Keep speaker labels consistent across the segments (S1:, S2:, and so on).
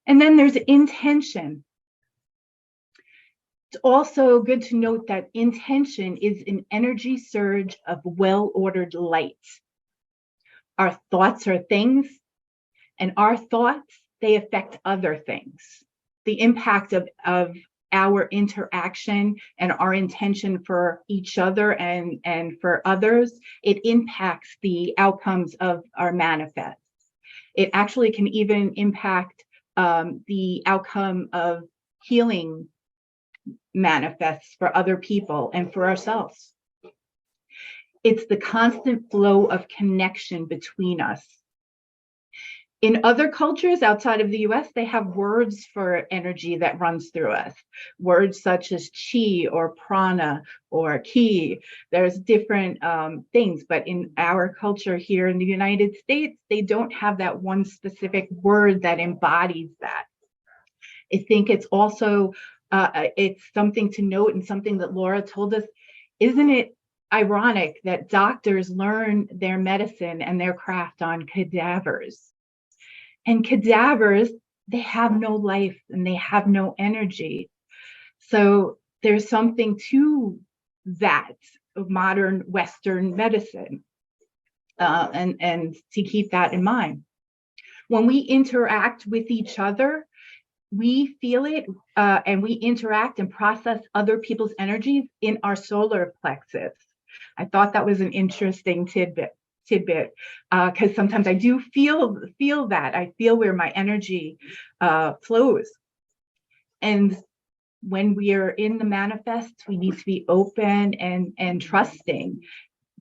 S1: And then there's intention. It's also good to note that intention is an energy surge of well-ordered light. Our thoughts are things, and our thoughts, they affect other things. The impact of our interaction and our intention for each other and for others, it impacts the outcomes of our manifest. It actually can even impact the outcome of healing manifests for other people and for ourselves. It's the constant flow of connection between us. In other cultures outside of the US, they have words for energy that runs through us. Words such as chi or prana or ki. There's different things, but in our culture here in the United States, they don't have that one specific word that embodies that. I think it's also, it's something to note and something that Laura told us. Isn't it ironic that doctors learn their medicine and their craft on cadavers? And cadavers, they have no life and they have no energy. So there's something to that of modern Western medicine, and to keep that in mind. When we interact with each other, we feel it, and we interact and process other people's energies in our solar plexus. I thought that was an interesting tidbit, because sometimes I do feel that. I feel where my energy flows. And when we are in the manifest, we need to be open and trusting,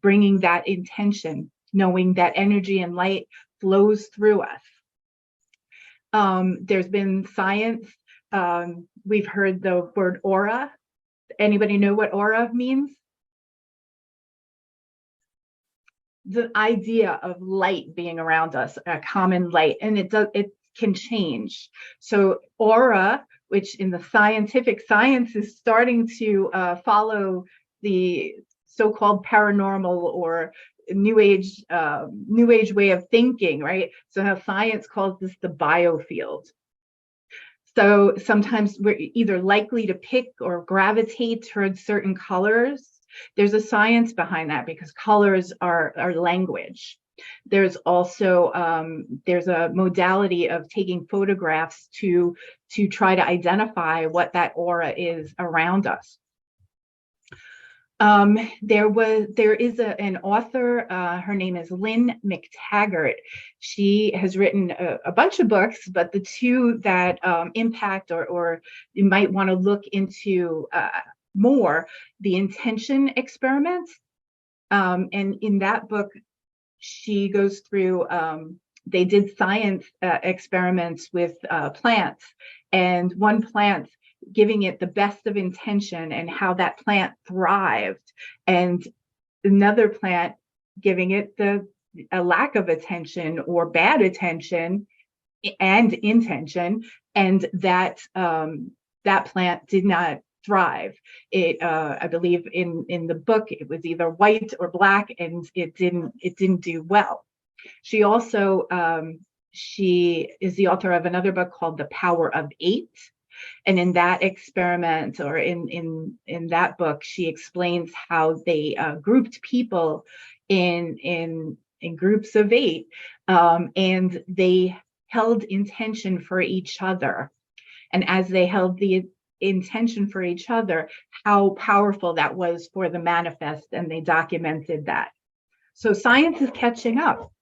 S1: bringing that intention, knowing that energy and light flows through us. There's been science. We've heard the word aura. Anybody know what aura means? The idea of light being around us, a common light, and it can change. So aura, which in the scientific science is starting to follow the so-called paranormal or new age way of thinking, right? So how science calls this the biofield. So sometimes we're either likely to pick or gravitate towards certain colors. There's a science behind that because colors are language. There's also there's a modality of taking photographs to try to identify what that aura is around us. There is an author, her name is Lynn McTaggart. She has written a bunch of books, but the two that impact or you might want to look into more, the intention experiment. And in that book, she goes through, they did science experiments with plants, and one plant giving it the best of intention and how that plant thrived, and another plant giving it a lack of attention or bad attention and intention, and that plant did not thrive. It I believe in the book it was either white or black, and it didn't do well. She also she is the author of another book called The Power of Eight. And in that experiment, or in that book, she explains how they grouped people in groups of 8, and they held intention for each other. And as they held the intention for each other, how powerful that was for the manifest, and they documented that. So science is catching up.